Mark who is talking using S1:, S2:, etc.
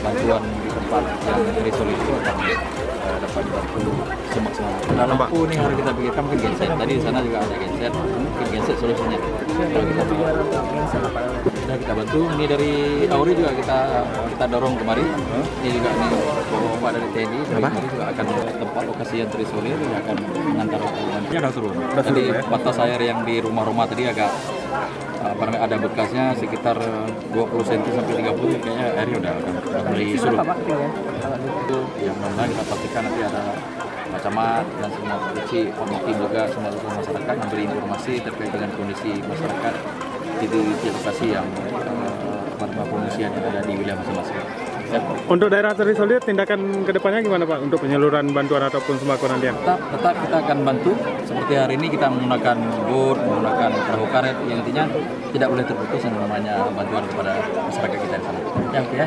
S1: bantuan di tempat yang terisolir itu akan dapat dibantu semaksimal. Nah, lampu ini harus kita pikirkan mungkin genset. Tadi di sana juga ada genset, mungkin genset solusinya. Kalau kita sudah kita bantu, ini dari Auri juga kita dorong kemari. Ini juga nih bapak dari TNI dari juga akan tempat lokasi yang terisolir yang akan mengantar bantuan sudah turun. Tadi batas air yang di rumah-rumah tadi agak ada bekasnya sekitar 20 cm sampai 30 kayaknya airnya udah mulai surut. Itu yang mana kita pastikan nanti ada Pak Camat dan semua polisi, tim juga semua tokoh masyarakat memberi informasi terkait dengan kondisi masyarakat di lokasi yang pengungsian yang ada di wilayah masing-masing.
S2: Untuk daerah terisolir, tindakan kedepannya gimana Pak untuk penyaluran bantuan ataupun sembako nantian?
S1: Tetap kita akan bantu. Seperti hari ini kita menggunakan bot, menggunakan perahu karet yang intinya tidak boleh terputus yang namanya bantuan kepada masyarakat kita di sana. Ya, oke ya.